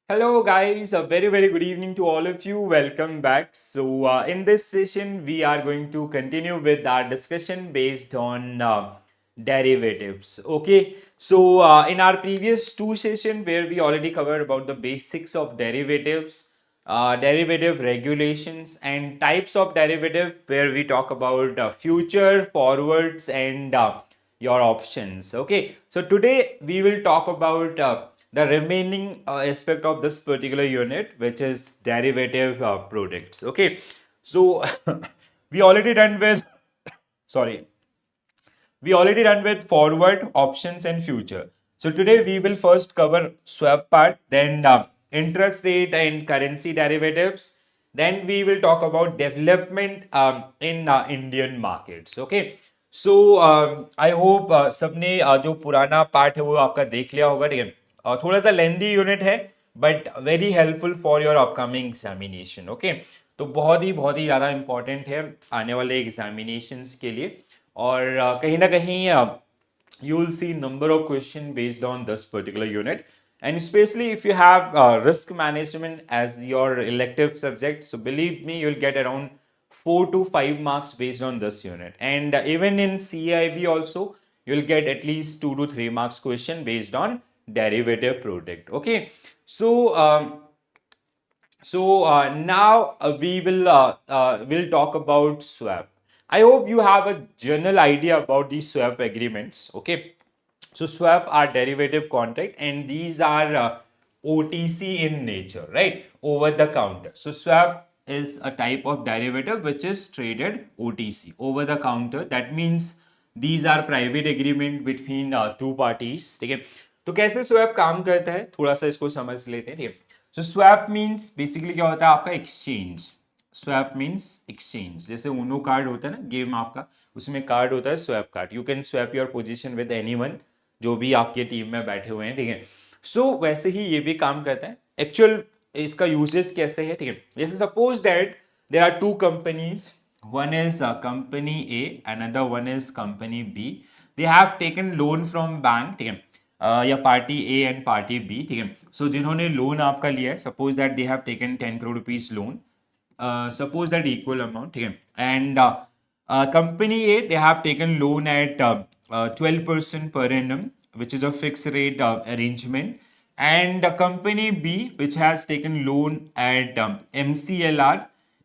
Hello, guys. A very good evening to all of you. Welcome back. In this session, we are going to continue with our discussion based on derivatives. Okay. In our previous two session, where we already covered about the basics of derivatives, derivative regulations, and types of derivative, where we talk about future, forwards, and your options. Okay, so today we will talk about the remaining aspect of this particular unit, which is derivative products. Okay, so we already done with sorry we already done with forward, options, and future. So today we will first cover swap part, then interest rate and currency derivatives. Then we will talk about development in Indian markets. Okay. So I hope सबने जो पुराना part है वो आपका देख लिया होगा, ठीक है। थोड़ा सा लेंदी यूनिट है, but very helpful for your upcoming examination. Okay, तो बहुत ही ज़्यादा इंपॉर्टेंट है आने वाले एग्जामिनेशंस के लिए। और कहीं ना कहीं you will see number of question based on this particular unit, and especially if you have risk management as your elective subject, so believe me, you'll get around 4 to 5 marks based on this unit. And even in CIB also, you'll get at least 2 to 3 marks question based on derivative product. Okay, so now we'll talk about swap. I hope you have a general idea about these swap agreements. Okay, so swap are derivative contract, and these are OTC in nature, right? Over the counter. So swap is a type of derivative which is traded OTC, over the counter. That means these are private agreement between two parties. ठीक है, तो कैसे swap काम करता है थोड़ा सा इसको समझ लेते हैं। ठीक है, सो स्वैप मीन्स बेसिकली क्या होता है आपका एक्सचेंज। स्वैप मीन्स एक्सचेंज, जैसे उनो कार्ड होता है ना गेम आपका, उसमें कार्ड होता है swap card. You can swap your position with anyone, जो भी आपके टीम में बैठे हुए हैं। ठीक है, सो वैसे ही ये भी काम करता है। एक्चुअल इसका यूजेस कैसे है, ठीक है, जैसे suppose that there are two companies, one is company A, another one is company B. They have taken loan from bank, ठीक है, या party A and party B. ठीक है, सो जिन्होंने लोन आपका लिया है, suppose that they have taken 10 crore rupees loan, suppose that equal amount, ठीक है, and company A, they have taken loan at 12% per annum, which is a fixed rate arrangement, and company B, which has taken loan at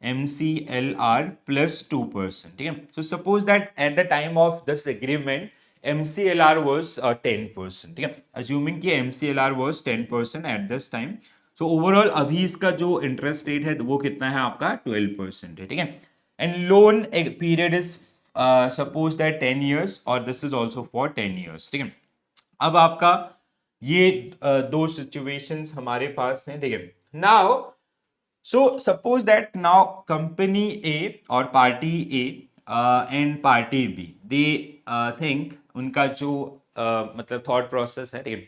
MCLR plus 2%. ठीक है, so suppose that at the time of this agreement MCLR was 10%। ठीक है, assuming कि MCLR was 10% at this time, so overall अभी इसका जो interest rate है वो कितना है आपका 12% है। ठीक है, and loan period is suppose that 10 years, और this is also for 10 years। ठीक है, अब आपका ये दो सिचुएशंस हमारे पास हैं। ठीक है, now so suppose that now company A और party A and party B, they think, उनका जो मतलब थॉट प्रोसेस है। ठीक है,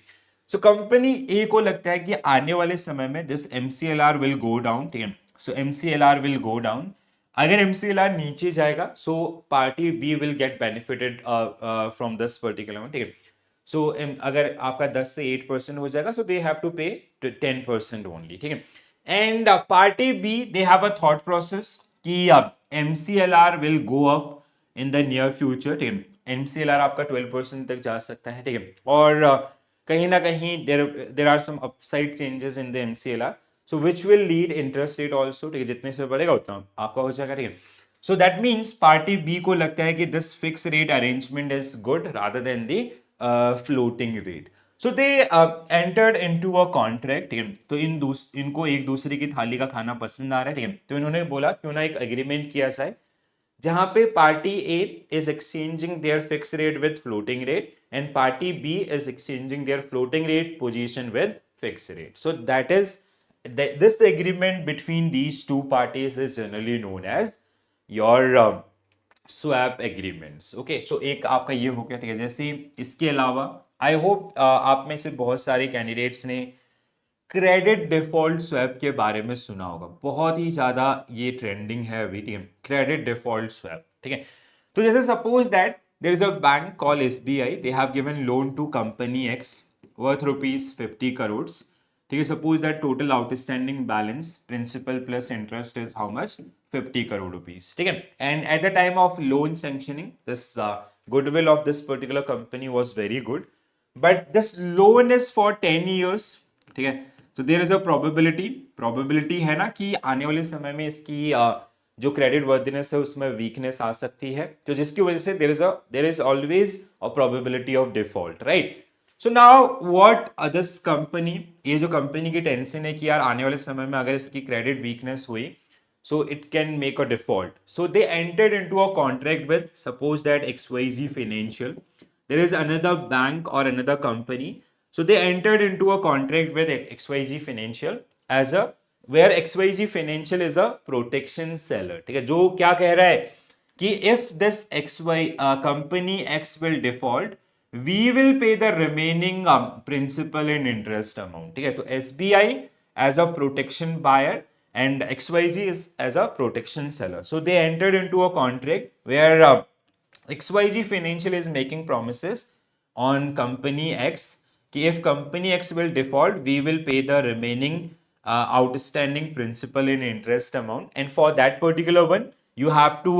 सो कंपनी ए को लगता है कि आने वाले समय में this MCLR will go down. ठीक है, so MCLR will go down. अगर एमसीएलआर नीचे जाएगा, so party B will get benefited from this particular. ठीक है, सो अगर आपका 10 से 8% हो जाएगा, सो दे हैव टू पे 10% ओनली। ठीक है, and party B they have a thought process कि MCLR will go up in the near future. ठीक है, एमसीएलआर आपका 12% तक जा सकता है। ठीक है, और कहीं ना कहीं there are some upside changes in the MCLR, so which will lead interest rate also. ठीक है, जितने से बढ़ेगा उतना आपका हो जाएगा। ठीक है, so that means party B को लगता है कि this fix rate arrangement is good rather than the floating rate. So they entered into a contract. ठीक है, तो इनको एक दूसरे की थाली का खाना पसंद आ रहा है। ठीक है, तो इन्होंने बोला क्यों ना एक एग्रीमेंट किया जाए, जहां पे party A is exchanging their fix rate with floating rate, and party B is exchanging their floating rate position with fix rate. So that is this agreement between these two parties is generally known as your swap agreements. Okay, so एक आपका ये हो गया। ठीक है, जैसे इसके अलावा आई होप आप में से बहुत सारे कैंडिडेट्स ने क्रेडिट डिफॉल्ट स्वैप के बारे में सुना होगा। बहुत ही ज्यादा ये ट्रेंडिंग है अभी। ठीक है, क्रेडिट डिफॉल्ट स्वैप। ठीक है, तो जैसे suppose that there is a bank call SBI, they have given loan to company X worth rupees 50 crores। ठीक ठीक है, suppose that total outstanding balance principal plus interest is how much 50 crore rupees, ठीक है, and at the time of loan sanctioning this goodwill of this particular company was very good, but this loan is for 10 years, ठीक है, so there is a probability है ना कि आने वाले समय में इसकी जो क्रेडिट वर्दिनेस है उसमें वीकनेस आ सकती है, तो जिसकी वजह से there is always a probability of default, right. So now what this company, ये जो कंपनी की टेंशन है कि यार आने वाले समय में अगर इसकी क्रेडिट वीकनेस हुई, so it can make a default. So they entered into a contract with, suppose that XYZ Financial. There is another bank or another company. So they entered into a contract with XYZ Financial as a, where XYZ Financial is a protection seller. ठीक है, जो क्या कह रहा है कि if this XY company X will default, we will pay the remaining principal and interest amount. ठीक है, तो SBI as a protection buyer and XYZ is as a protection seller. So they entered into a contract where XYZ Financial is making promises on company X कि if company X will default, we will pay the remaining outstanding principal and interest amount, and for that particular one, you have to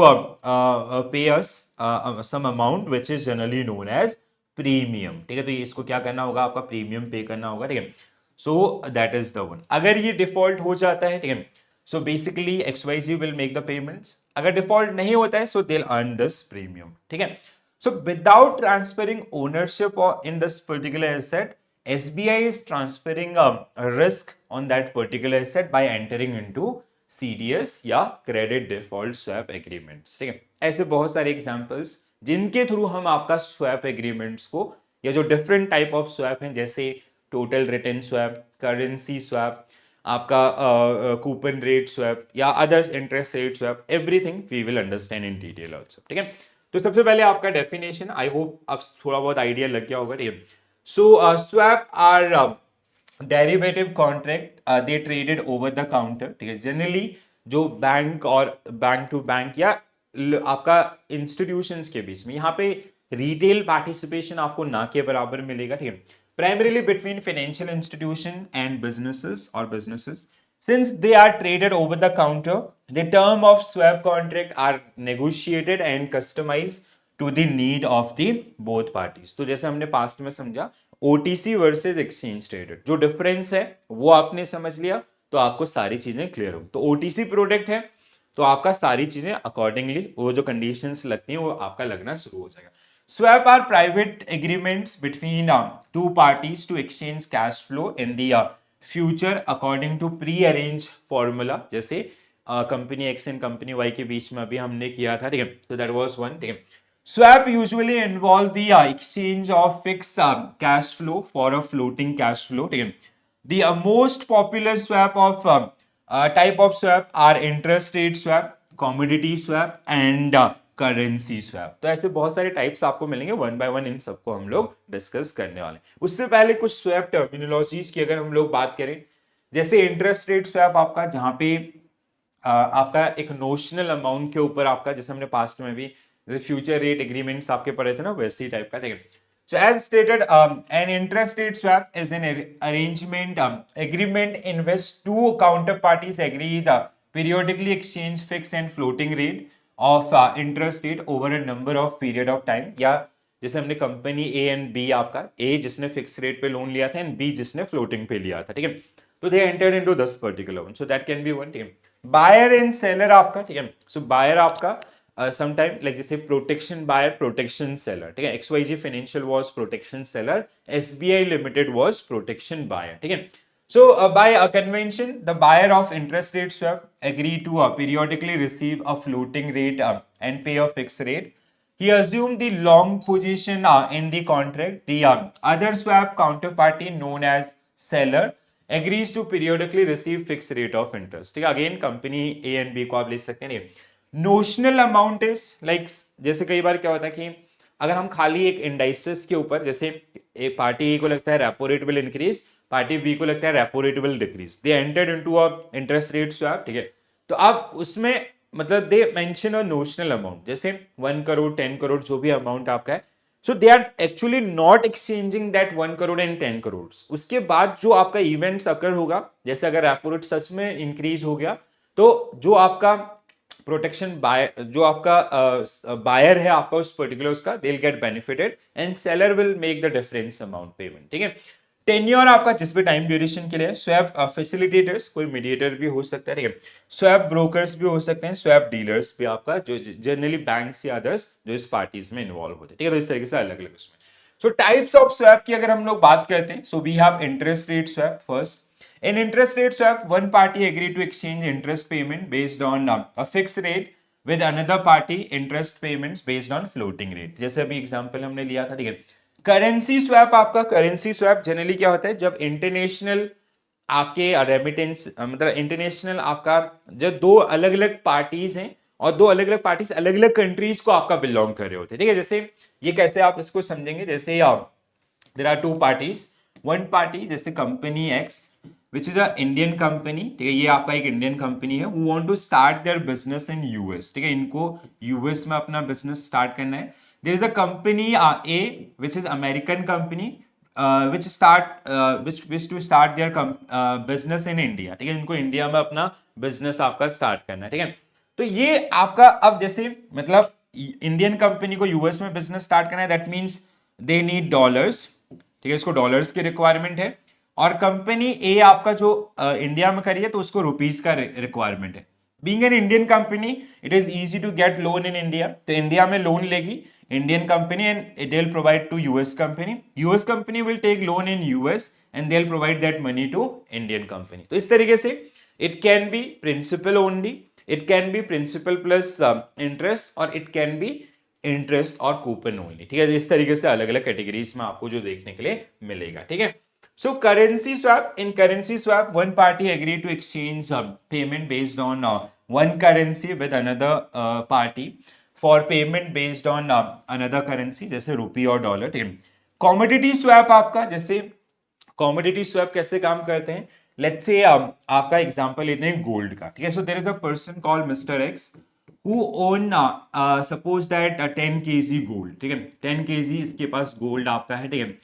pay us some amount which is generally known as premium, ठीक है, तो ये इसको क्या करना होगा, आपका premium पे करना होगा, ठीक है, so that is the one. अगर ये डिफॉल्ट हो जाता है, ठीक है, so basically XYZ will make the payments, अगर डिफॉल्ट नहीं होता है so they will earn this premium, ठीक है। So without transferring ownership in this particular asset, SBI is transferring a risk on that particular asset by entering into CDS या credit default swap agreements, ठीक है। ऐसे बहुत सारे examples जिनके through हम आपका स्वैप एग्रीमेंट्स को, या जो डिफरेंट टाइप ऑफ स्वैप हैं जैसे total return swap, currency swap, आपका कूपन रेट स्वैप या others interest rate swap, everything we will understand in detail also, ठीक है। तो सबसे पहले आपका डेफिनेशन, आई होप अब थोड़ा बहुत आइडिया लग गया होगा, ठीक है। So swap are derivative contract, they traded over the counter, ठीक है। जनरली जो बैंक और बैंक टू बैंक या आपका इंस्टीट्यूशंस के बीच में, यहाँ पे रिटेल पार्टिसिपेशन आपको ना के बराबर मिलेगा, ठीक है। Primarily between financial institution and businesses और businesses, since they are traded over the counter, the term of swap contract are negotiated and customized to the need of the both parties. तो जैसे हमने पास्ट में समझा OTC versus exchange traded, जो difference है वो आपने समझ लिया तो आपको सारी चीजें क्लियर हो। तो OTC प्रोडक्ट है तो आपका सारी चीजें अकॉर्डिंगली वो जो कंडीशंस लगती हैं वो आपका लगना शुरू हो जाएगा। Swap are private agreements between two parties to exchange cash flow in the future according to pre-arranged formula, जैसे company X and company Y के बीच में अभी हमने किया था, ठीक है, तो दैट वाज वन, ठीक है। Swap usually involve the exchange of fixed cash flow for a floating cash flow, ठीक है। The most popular swap of type of swap are interest rate swap, commodity swap and currency swap. तो ऐसे बहुत सारे types आपको मिलेंगे, one by one in सबको हम लोग डिस्कस करने वाले हैं। उससे पहले कुछ स्वैप टर्मिनोलॉजीज की अगर हम लोग बात करें, जैसे इंटरेस्ट रेट स्वैप आपका, जहां पे आपका एक नोशनल अमाउंट के ऊपर आपका, जैसे हमने पास्ट में भी जैसे फ्यूचर रेट एग्रीमेंट्स आपके पढ़े थे ना, वैसे ही टाइप का, ठीक है। So as stated, an interest rate swap is an arrangement agreement in which two counterparties agree the periodically exchange fixed and floating rate of interest rate over a number of period of time, या जैसे हमने company A and B, आपका A जिसने fix rate पे loan लिया था and B जिसने floating पे लिया था, ठीक है। तो they entered into this particular one, so that can be one, ठीक है। बायर एंड सेलर आपका, ठीक है। सो बायर आपका sometime like जैसे प्रोटेक्शन बायर, प्रोटेक्शन सेलर, ठीक है। XYZ financial was protection seller, SBI limited was protection buyer, ठीक है। So by a convention, the buyer of interest rate swap agree to periodically receive a floating rate and pay a fixed rate. He assumed the long position in the contract. The other swap counterparty known as seller agrees to periodically receive fixed rate of interest. ठीक है, again company A and B को आप ले सकते हैं। Notional amount is like, जैसे कई बार क्या होता है कि अगर हम खाली एक इंडाइसेस के ऊपर, जैसे एक पार्टी ए को लगता है repo rate will increase, party B को लगता है repo rate will decrease, they entered into a interest rate swap, ठीक है। तो आप उसमें मतलब they mention a notional amount, जैसे 1 करोड़ 10 करोड़ जो भी अमाउंट आपका है, so they are actually not exchanging that 1 crore and 10 crore. उसके बाद जो आपका इवेंट्स अकर होगा, जैसे अगर रेपो रेट सच में इंक्रीज हो गया, तो जो आपका प्रोटेक्शन बाय, जो आपका बायर है आपका उस पर्टिकुलर उसका, they will get benefited and seller will make the difference amount payment. ठीक है, टेन्योर आपका जिस पे टाइम ड्यूरेशन के लिए, स्वैप फैसिलिटेटर्स, कोई मीडिएटर भी हो सकता है, ठीक है, स्वैप ब्रोकर्स भी हो सकते हैं, स्वैप डीलर्स भी आपका, जो जनरली बैंक्स या अदर्स जो इस पार्टीज में इन्वॉल्व होते हैं। ठीक है, तो इस तरीके से अलग अलग उसमें। सो टाइप्स ऑफ स्वैप की अगर हम लोग बात करते हैं, so we have interest rate swap first. In interest rate swap, one party agree to exchange interest payment based on a fixed rate with another party interest payments based on floating rate। जैसे अभी example हमने लिया था, ठीक है। Currency swap, आपका currency swap generally क्या होता है, जब इंटरनेशनल आपके रेमिटेंस, मतलब इंटरनेशनल आपका, जब दो अलग अलग पार्टीज हैं और दो अलग अलग पार्टीज अलग अलग कंट्रीज को आपका बिलोंग कर रहे होते हैं। ठीक है, जैसे ये कैसे आप इसको समझेंगे, जैसे there are two parties, one party जैसे company X which is a Indian company, ठीक है, ये आपका एक इंडियन कंपनी है, who want to start their business in US. ठीक है, इनको यूएस में अपना बिजनेस स्टार्ट करना है। There is a company A which is American company which wish to start their business in India। ठीक है, इनको इंडिया में अपना बिजनेस आपका स्टार्ट करना है। ठीक है, तो ये आपका, अब जैसे मतलब इंडियन कंपनी को यूएस में बिजनेस स्टार्ट करना है, that means they need dollars. ठीक है, इसको डॉलर्स की रिक्वायरमेंट है, और कंपनी ए आपका जो इंडिया में करी है तो उसको रुपीस का रिक्वायरमेंट है। Being an Indian company, it is easy to get loan in India, तो इंडिया में लोन लेगी Indian company and they will provide to US company, US company will take loan in US and they will provide that money to Indian company. तो इस तरीके से it can be principal only, it can be principal plus interest, और it can be interest और coupon only. ठीक है, इस तरीके से अलग अलग कैटेगरीज में आपको जो देखने के लिए मिलेगा। ठीक है, so currency swap, in currency swap one party agree to exchange payment based on one currency with another party for payment based on another currency, जैसे रुपी और डॉलर। ठीक है, कॉमोडिटी स्वैप आपका, जैसे कॉमोडिटी स्वैप कैसे काम करते हैं, लेट्स से आपका एग्जांपल लेते हैं गोल्ड का। ठीक है, so there is a person called mister X who own suppose that 10 kg gold। ठीक है, 10 kg इसके पास गोल्ड आपका है। ठीक है,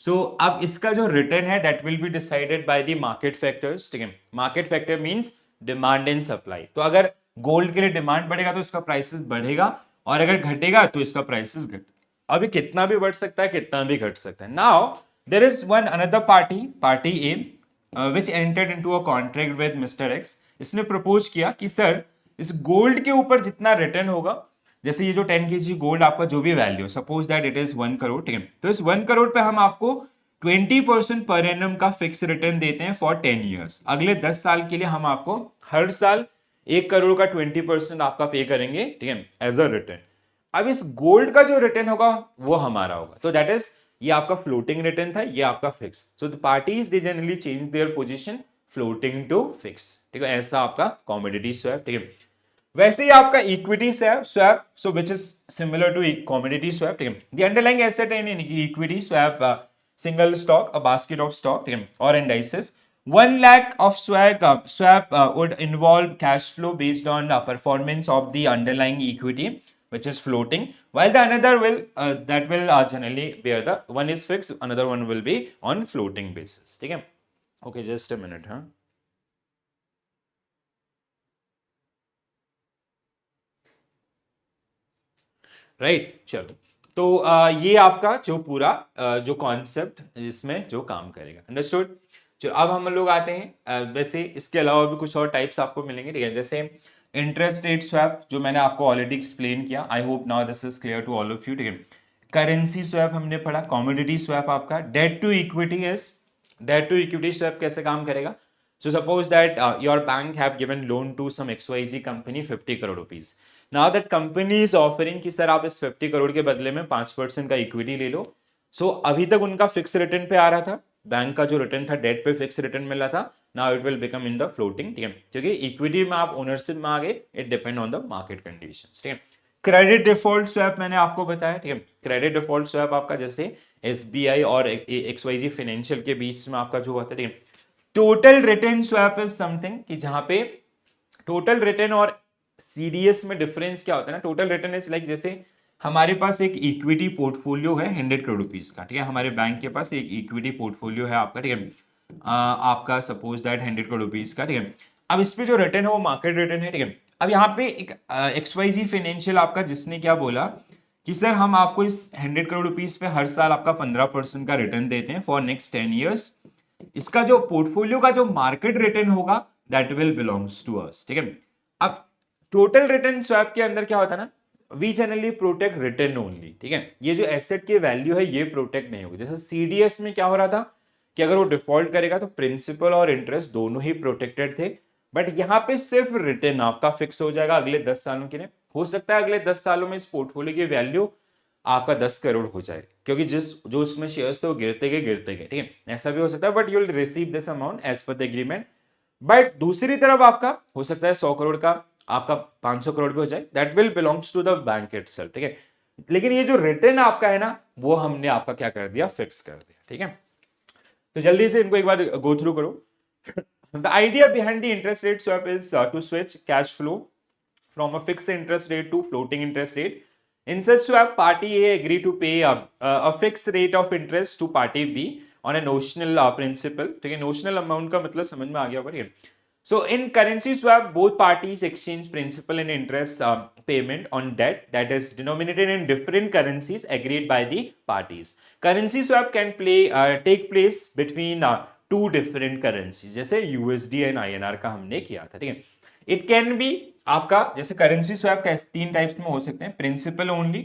सो अब इसका जो रिटर्न है that will be decided by the market factors. ठीक है, market factor means demand and supply. तो अगर गोल्ड के लिए डिमांड बढ़ेगा तो इसका प्राइसेस बढ़ेगा, और अगर घटेगा तो इसका प्राइसेस घट, अभी कितना भी बढ़ सकता है कितना भी घट सकता है। Now there is one another party, party A, which entered into a contract with mister X. इसने प्रपोज किया कि सर इस गोल्ड के ऊपर जितना रिटर्न होगा, जैसे ये जो 10 kg गोल्ड आपका जो भी value, suppose that it is 1 crore. ठीक है, तो इस 1 करोड़ पे हम आपको 20% पर एनम का फिक्स रिटर्न देते हैं फॉर 10 ईयर्स। अगले 10 साल के लिए हम आपको हर साल 1 करोड़ का 20% आपका पे करेंगे। ठीक है, एज अ रिटर्न। अब इस गोल्ड का जो रिटर्न होगा वो हमारा होगा, तो दैट इज, ये आपका फ्लोटिंग रिटर्न था, ये आपका fix. So the parties they generally change their position floating to fix. ठीक है, ऐसा आपका कॉमोडिटी स्वैप। ठीक है, वैसे ही आपका equity swap, so which is similar to commodity swap. ठीक है, the underlying asset in equity swap, single stock, a basket of stock, ठीक है, और indices. 1 lakh of swap would involve cash flow based on performance of the underlying equity, which is floating, while the another will that will generally bear, the one is fixed, another one will be on floating basis। ठीक है, okay, just a minute, हाँ, right, चलो। तो ये आपका जो पूरा जो कॉन्सेप्ट इसमें जो काम करेगा, अंडरस्टूड। चलो अब हम लोग आते हैं, वैसे इसके अलावा भी कुछ और टाइप्स आपको मिलेंगे। ठीक है, जैसे इंटरेस्ट रेट स्वैप जो मैंने आपको ऑलरेडी एक्सप्लेन किया, I hope now this is clear to all of you. ठीक है, करेंसी स्वैप हमने पढ़ा, कॉमोडिटी स्वैप आपका, debt to equity is, debt to equity swap कैसे काम करेगा। So suppose that your bank have given loan to some XYZ company 50 crore rupees. Now that company is offering कि sir आप इस 50 करोड़ के बदले में 5% का इक्विटी ले लो। सो अभी तक उनका फिक्स रिटर्न पे आ रहा था, बैंक का जो रिटर्न था डेट पे फिक्स रिटर्न मिल रहा था। Now it will become in the floating. ठीक है, क्योंकि इक्विटी में आप ओनरशिप में आ गए, it depend on the market conditions. ठीक है, क्रेडिट डिफॉल्ट स्वैप मैंने आपको बताया। ठीक है, क्रेडिट डिफॉल्ट स्वैप आपका जैसे एसबीआई और एक्सवाईजी फाइनेंशियल के बीच में आपका जो होता है। ठीक है, total return swap is something कि जहां पे टोटल रिटर्न और सीडीएस में डिफरेंस क्या होता है ना, टोटल रिटर्न इज लाइक जैसे हमारे पास एक इक्विटी पोर्टफोलियो है 100 करोड़ रुपीज का, ठीक है, हमारे बैंक के पास एक इक्विटी पोर्टफोलियो है आपका, ठीक है, आपका सपोज दैट 100 करोड़ रुपीज का, ठीक है। अब इस पे जो रिटर्न है वो मार्केट रिटर्न है, ठीक है। अब यहाँ पे एक XYZ फाइनेंशियल आपका जिसने क्या बोला कि सर हम आपको इस 100 करोड़ रुपीज पे हर साल आपका 15% का रिटर्न देते हैं फॉर नेक्स्ट 10 ईयर्स। इसका जो पोर्टफोलियो का जो मार्केट रिटर्न होगा that will belongs to us, ठीक है। अब टोटल रिटर्न स्वैप के अंदर क्या होता है ना, we generally protect return only, ठीक है। ये जो एसेट की वैल्यू है ये प्रोटेक्ट नहीं होगी। जैसे CDS में क्या हो रहा था कि अगर वो डिफॉल्ट करेगा तो प्रिंसिपल और इंटरेस्ट दोनों ही प्रोटेक्टेड थे, बट यहाँ पे सिर्फ रिटर्न आपका फिक्स हो जाएगा अगले 10 सालों के लिए। हो सकता है अगले 10 सालों में इस पोर्टफोलियो की वैल्यू आपका 10 करोड़ हो जाए, क्योंकि जो उसमें शेयर्स थे वो गिरते गए, ठीक है, ऐसा भी हो सकता है, but you will receive this amount as per the agreement. But दूसरी तरफ आपका हो सकता है 100 करोड़ का आपका 500 करोड़ भी हो जाए, that will belongs to the bank itself, ठीक है। लेकिन ये जो रिटर्न आपका है ना वो हमने आपका क्या कर दिया, फिक्स कर दिया, ठीक है। तो जल्दी से इनको एक बार गो थ्रू करो। The idea behind the interest rate swap is to switch cash flow from a fixed interest rate to floating interest rate. In such swap, party A agree to pay a fixed rate of interest to party B on a notional principal. ठीक है, notional amount का मतलब समझ में आ गया होगा, ठीक है। So in currency swap, both parties exchange principal and interest payment on debt that is denominated in different currencies agreed by the parties. Currency swap can take place between two different currencies. जैसे USD and INR का हमने किया था, ठीक है। It can B आपका जैसे currency swap का 3 टाइप्स में हो सकते हैं, प्रिंसिपल ओनली,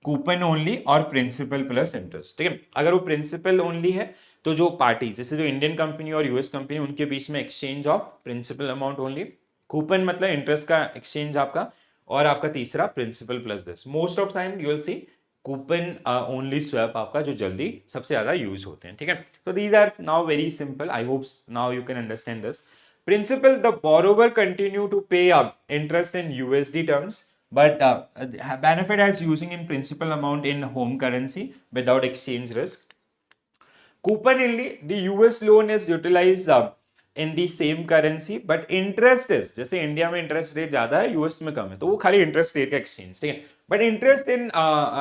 कूपन ओनली और प्रिंसिपल प्लस इंटरेस्ट, ठीक है। अगर वो प्रिंसिपल ओनली है तो जो पार्टी जैसे जो इंडियन कंपनी और US कंपनी उनके बीच में exchange of principal amount only, coupon मतलब इंटरेस्ट का एक्सचेंज आपका, और आपका तीसरा principal plus this. Most of time you will see coupon only swap आपका जो जल्दी सबसे ज्यादा यूज होते हैं, ठीक है। तो these are now very simple, I hope now you can understand this. Principal, the borrower continue to pay interest in USD terms, but benefit as using in principal amount in home currency without exchange risk. Coupon only, the US loan is utilized in the same currency, but interest is जैसे India में interest rate ज्यादा है, US में कम है, तो वो खाली interest rate का एक्सचेंज, ठीक है। But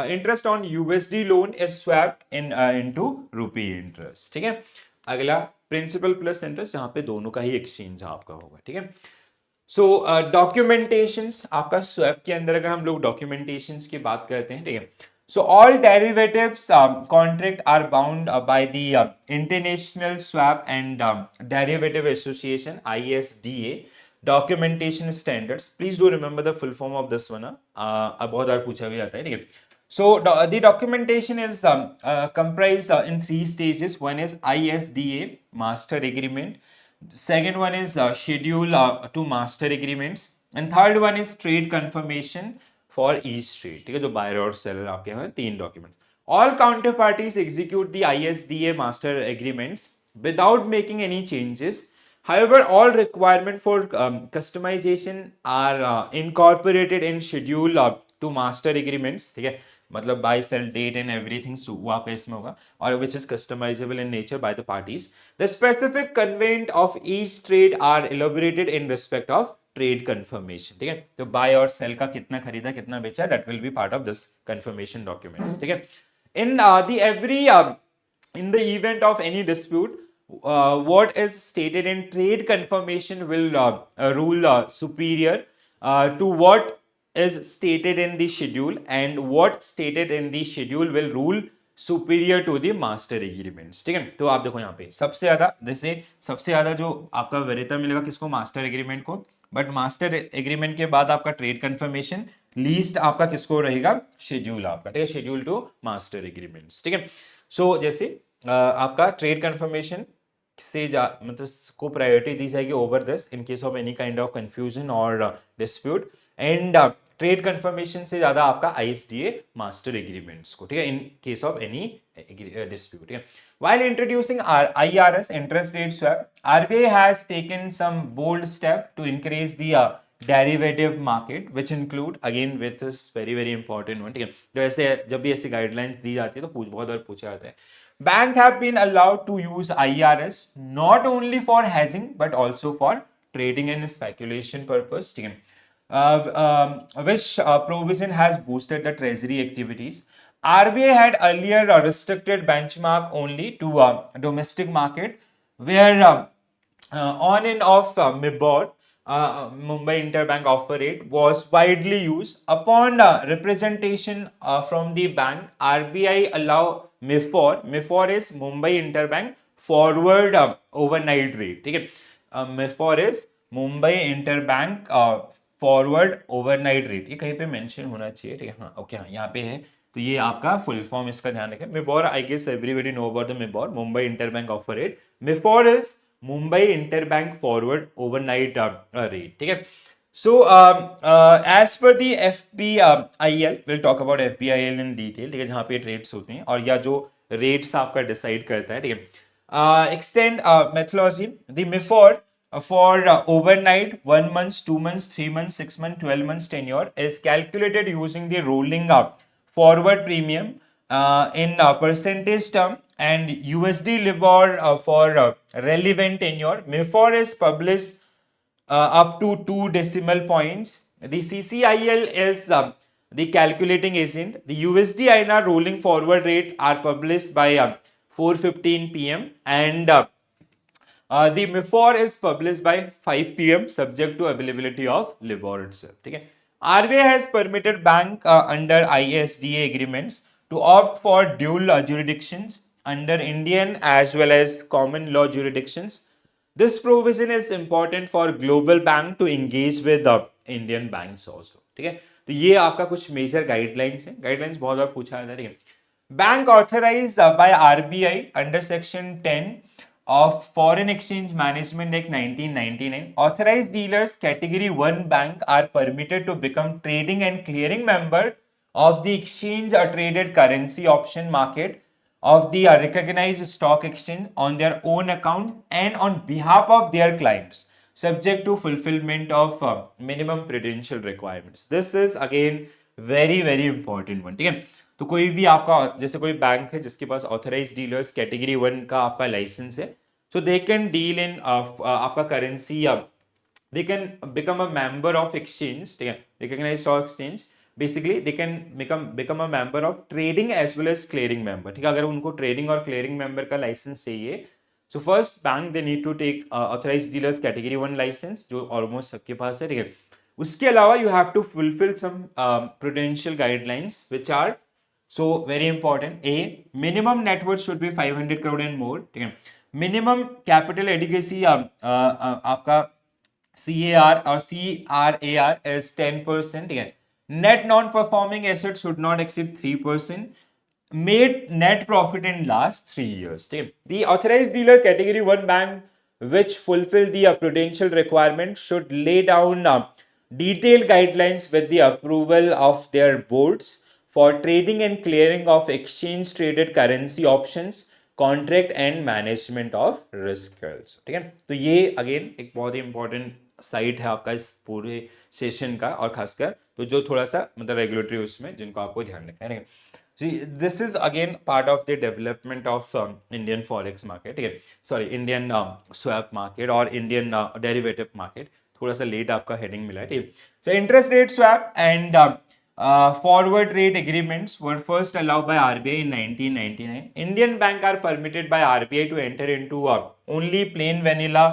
interest on USD loan is swapped into rupee interest, ठीक है। अगला प्रिंसिपल प्लस इंटरेस्ट, जहां पे दोनों का ही एक्सचेंज आपका होगा, ठीक है। सो डॉक्यूमेंटेशंस आपका स्वैप के अंदर अगर हम लोग डॉक्यूमेंटेशंस की बात करते हैं, ठीक है। So all derivatives contract are bound by the international swap and derivative association ISDA documentation standards. Please do remember the full form of this one, बहुत बार पूछा भी जाता है, ठीक है। So the documentation is comprised in 3 stages. One is ISDA master agreement. Second one is schedule to master agreements, and third one is trade confirmation for each trade. ठीक है, जो buyer और seller आपके हैं 3 documents. All counterparties execute the ISDA master agreements without making any changes. However, all requirement for customization are incorporated in schedule to master agreements, ठीक है। मतलब buy sell date and everything वहां पे इसमें होगा, और which is customisable in nature by the parties. The specific convent of each trade are elaborated in respect of trade confirmation, ठीक है। तो बाय और सेल का कितना खरीदा कितना बेचा, that will be part of this confirmation document, ठीक है। In the every in the event of any dispute, what is stated in trade confirmation will rule superior to what is stated in the schedule, and what stated in the schedule will rule superior to the master agreements, ठीक है। तो आप देखो यहाँ पे सबसे ज्यादा जैसे सबसे ज्यादा जो आपका वरीयता मिलेगा किसको, मास्टर एग्रीमेंट को, बट मास्टर एग्रीमेंट के बाद आपका ट्रेड कंफर्मेशन, लीस्ट आपका किसको रहेगा, शेड्यूल आपका, ठीक है, शेड्यूल टू मास्टर एग्रीमेंट्स, ठीक है। सो जैसे आपका ट्रेड कंफर्मेशन से मतलब को प्रायोरिटी दी जाएगी over this in case of any kind of confusion और डिस्प्यूट, एंड ट्रेड कंफर्मेशन से ज्यादा आपका ISDA मास्टर एग्रीमेंट्स को, ठीक है, in case of any dispute, ठीक है। While introducing IRS interest rate swap, RBI has taken some bold step to increase the derivative market, which include again with this very important one, ठीक है। तो ऐसे जब भी ऐसी गाइडलाइंस दी जाती है तो बहुत बार पूछा जाता है। Bank have been allowed to use IRS not only for hedging but also for trading and speculation purpose, ठीक है। which provision has boosted the treasury activities. RBI had earlier restricted benchmark only to domestic market, where on and off MIBOR, Mumbai Interbank Offer Rate, was widely used. Upon representation from the bank, RBI allow MIFOR. MIFOR is Mumbai Interbank Forward Overnight Rate. ठीक है, MIFOR is Mumbai Interbank forward overnight rate, ये कहीं पे mention होना चाहिए, ठीक है, हाँ ओके, हाँ यहाँ पे है। तो ये आपका फुल फॉर्म, इसका ध्यान रखें। MIBOR, I guess everybody know about the MIBOR, Mumbai interbank offer rate. MIFOR is Mumbai interbank forward overnight rate, ठीक है। So, as per the FPIL, we'll talk about FPIL in detail, ठीक है, जहाँ पे ट्रेड्स होते हैं और या जो रेट्स आपका डिसाइड करता है, ठीक है। Extend methodology, the MIFOR for overnight 1 month, 2 months, 3 months, 6 months, 12 months tenure is calculated using the rolling up forward premium in percentage term and USD Libor for relevant tenure. MIFOR is published up to 2 decimal points. The CCIL is the calculating agent. The USD INR rolling forward rate are published by 4:15 p.m. and the MIFOR is published by 5 p.m. subject to availability of Libor itself. Okay. RBI has permitted bank under ISDA agreements to opt for dual jurisdictions under Indian as well as common law jurisdictions. This provision is important for global bank to engage with the Indian banks also. ठीक है, तो ये आपका कुछ major guidelines है। Guidelines बहुत बार पूछा जाता है, ठीक है। Bank authorise by RBI under section 10 of Foreign Exchange Management Act 1999, authorized dealers category 1 bank are permitted to become trading and clearing member of the exchange or traded currency option market of the recognized stock exchange on their own accounts and on behalf of their clients, subject to fulfillment of minimum prudential requirements. This is again very important one, ठीक है। तो कोई भी आपका जैसे कोई bank है जिसके पास ऑथराइज डीलर्स कैटेगरी 1 का आपका लाइसेंस है, so they can deal in आपका currency, they can become a member of exchange, ठीक है, recognized stock exchange, basically they can become a member of trading as well as clearing member, ठीक है। अगर उनको ट्रेडिंग और clearing member का licence चाहिए, so first bank they need to take authorised dealers category 1 licence, जो almost सबके पास है, ठीक है। उसके अलावा you have to fulfil some prudential guidelines which are so very important. A, minimum net worth should be 500 crore and more, ठीक है। minimum capital adequacy आपका CAR और CRAR is 10%, ठीक है। net non performing assets should not exceed 3%, made net profit in last 3 years, ठीक है। the authorized dealer category 1 bank which fulfill the prudential requirement should lay down detailed guidelines with the approval of their boards for trading and clearing of exchange traded currency options, contract and management of risk, ठीक है। तो ये again एक बहुत ही important site है आपका इस पूरे सेशन का, और खासकर तो जो थोड़ा सा मतलब रेगुलेटरी उसमें जिनको आपको ध्यान रखना है। This is again part of the development of Indian forex market, ठीक है, सॉरी इंडियन स्वैप मार्केट और इंडियन डेरिवेटिव मार्केट, थोड़ा सा लेट आपका हेडिंग मिला है, ठीक है। So interest rate swap and forward rate agreements were first allowed by RBI in 1999. Indian banks are permitted by RBI to enter into only plain vanilla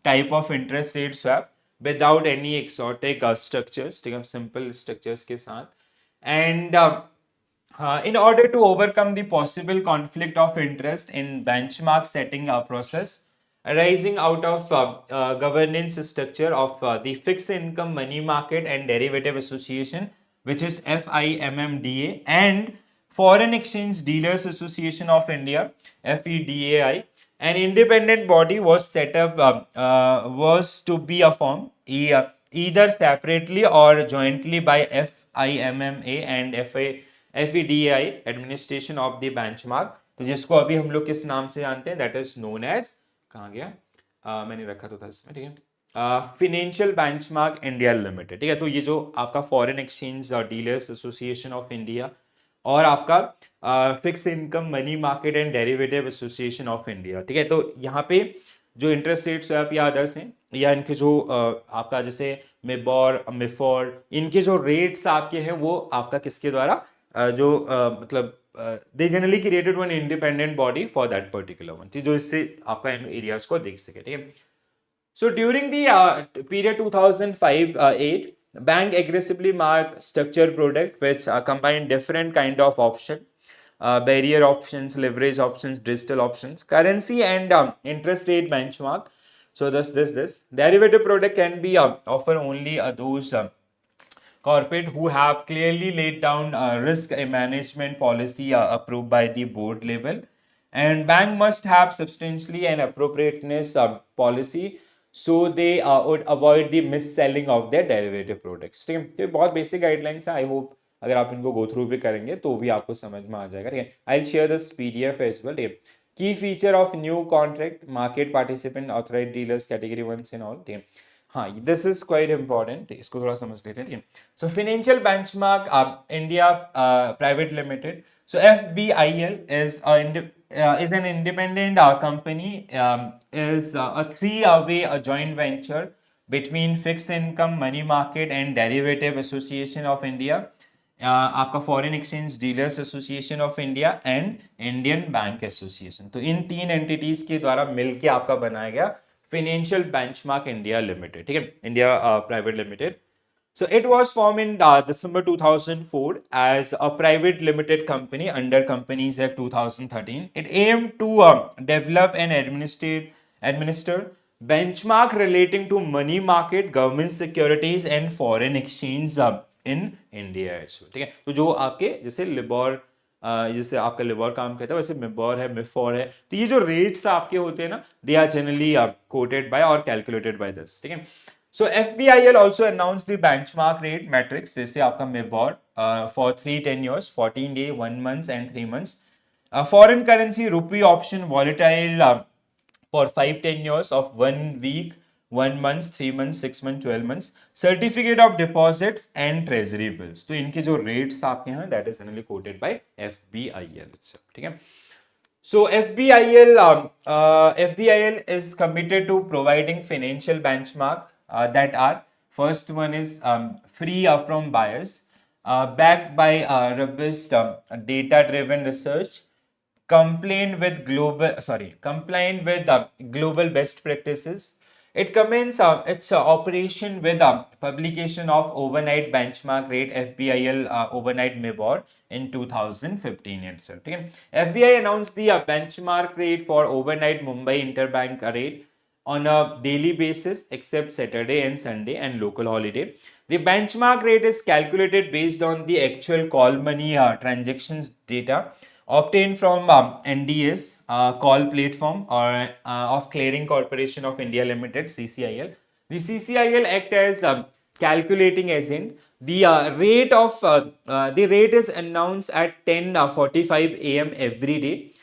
type of interest rate swap without any exotic structures, ठीक है, simple structures के साथ। And in order to overcome the possible conflict of interest in benchmark setting process arising out of governance structure of the fixed income money market and derivative association, which is FIMMDA, and Foreign Exchange Dealers Association of India, FEDAI, an independent body was set up, was to be a form either separately or jointly by FIMMA and FEDAI administration of the benchmark, तो जिसको अभी हम लोग किस नाम से जानते हैं, दैट इज नोन एज, कहाँ गया, मैंने रखा तो था इसमें, ठीक है, फिनेंशियल बेंचमार्क इंडिया लिमिटेड, ठीक है। तो ये जो आपका foreign exchange dealers association of India और आपका fix income money market and derivative association of India, ठीक है। तो यहाँ पे जो इंटरेस्ट रेट स्वैप या अदर्स हैं, या इनके जो आपका जैसे मिबॉर मिफॉर, इनके जो रेट्स आपके हैं वो आपका किसके द्वारा मतलब they generally created one independent body for that particular one, जो इससे आपका इन एरियाज को देख सके, ठीक है। So during the period 2005-8, bank aggressively marked structured product which combine different kind of option, barrier options, leverage options, digital options, currency and interest rate benchmark. So this derivative product can be offer only those corporate who have clearly laid down risk management policy approved by the board level, and bank must have substantially an appropriateness policy, so they would avoid the mis-selling of their derivative products, ठीक है। तो ये बहुत basic guidelines है, I hope अगर आप इनको go through भी करेंगे तो भी आपको समझ में आ जाएगा, ठीक है। I will share this PDF as well, ठीक है। Key feature of new contract, market participant, authorised dealers, category 1 and all, ठीक है। हाँ, दिस इज क्वाइट इंपॉर्टेंट, इसको थोड़ा समझ लेते हैं, ठीक है। So financial benchmark India private limited, so FBIL is an independent company, is a three-way joint venture between fixed income, money market and derivative association of India, आपका foreign exchange dealers association of India and Indian bank association. तो इन तीन entities के द्वारा मिलकर आपका बनाया गया financial benchmark India limited, ठीक है, India private limited. So it was formed in December 2004 as a private limited company under Companies Act 2013. It aimed to develop and administer benchmark relating to money market, government securities and foreign exchange in India. ठीक है, तो जो आपके जैसे LIBOR जैसे आपका LIBOR काम करता है, वैसे मिबोर है, मिफोर है, तो ये जो रेट्स आपके होते हैं ना, they are generally quoted by और कैलकुलेटेड बाय दिस, ठीक है। So FBIL also announced the benchmark rate metrics, जैसे आपका MIBOR for 3 10 years, 14 day, 1 month and 3 months. Foreign currency rupee option volatile for 5 10 years of 1 week, 1 month, 3 months, 6 months, 12 months. Certificate of deposits and treasury bills. तो इनके जो rates आपके हैं, that is generally quoted by FBIL itself, ठीक है। So FBIL is committed to providing financial benchmark that are, first one is free from bias, backed by robust data-driven research, compliant with global best practices. It commences its operation with publication of overnight benchmark rate FBIL overnight MIBOR in 2015 itself. Okay? FBI announced the benchmark rate for overnight Mumbai interbank rate on a daily basis except Saturday and Sunday and local holiday. The benchmark rate is calculated based on the actual call money transactions data obtained from NDS call platform or of Clearing Corporation of India Limited, CCIL. The CCIL act as calculating agent. The rate is announced at 10:45 a.m. every day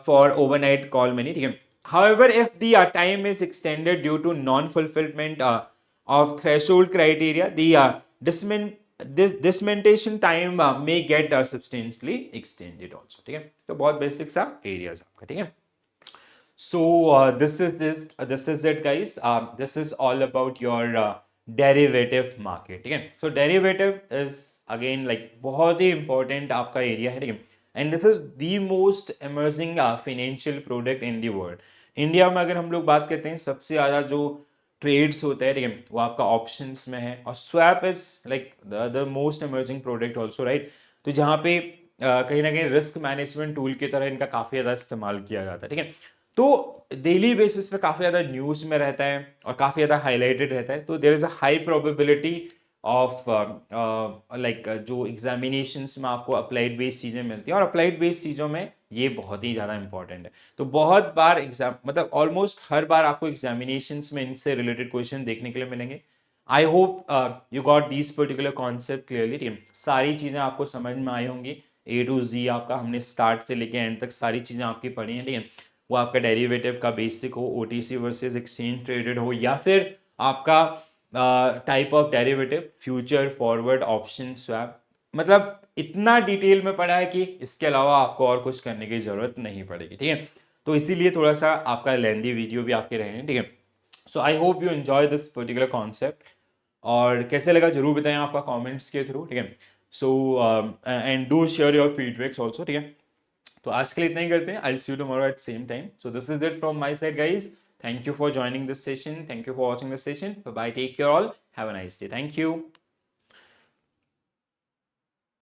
for overnight call money. However, if the time is extended due to non-fulfillment of threshold criteria, the dismentation time may get substantially extended also, ठीक है। तो बहुत basic सा areas आपका, ठीक है। So this is it guys, this is all about your derivative market, ठीक है। So derivative is again like बहुत ही important आपका एरिया है, ठीक है। And this is the most emerging financial product in the world. India में अगर हम लोग बात करते हैं, सबसे ज्यादा जो ट्रेड्स होते हैं, ठीक है, वो आपका ऑप्शंस में है, और swap is like the most emerging product also, right. तो जहाँ पे कहीं ना कहीं रिस्क मैनेजमेंट टूल की तरह इनका काफी ज्यादा इस्तेमाल किया जाता है, ठीक है। तो डेली बेसिस पे काफी ज्यादा न्यूज में रहता है और काफी ज्यादा हाईलाइटेड रहता है, तो there is a high probability of like जो एग्जामिनेशंस में आपको अप्लाइड बेस्ड चीजें मिलती हैं, और अप्लाइड बेस्ड चीजों में ये बहुत ही ज्यादा इंपॉर्टेंट है। तो बहुत बार एग्जाम मतलब ऑलमोस्ट हर बार आपको एग्जामिनेशंस में इनसे रिलेटेड क्वेश्चन देखने के लिए मिलेंगे। आई hope you got this particular concept clearly, ठीक है। सारी चीजें आपको समझ में आई होंगी, A to Z आपका हमने स्टार्ट से लेके एंड तक सारी चीजें आपकी पढ़ी हैं, ठीक है। वो आपका डेरिवेटिव का बेसिक हो, OTC वर्सेस एक्सचेंज ट्रेडेड हो, या फिर आपका type of derivative future, forward, option, swap, मतलब इतना डिटेल में पढ़ा है कि इसके अलावा आपको और कुछ करने की जरूरत नहीं पड़ेगी, ठीक है। तो इसीलिए थोड़ा सा आपका लेंदी वीडियो भी आपके रहे हैं, ठीक है। So I hope you enjoy this particular concept, और कैसे लगा जरूर बताएं आपका कमेंट्स के थ्रू, ठीक है। So and do share your feedbacks also, ठीक है। तो आज के लिए इतना ही करते हैं। I will see you tomorrow at same time. So this is it from my side guys. Thank you for joining this session, thank you for watching this session, bye, take care all, have a nice day, thank you.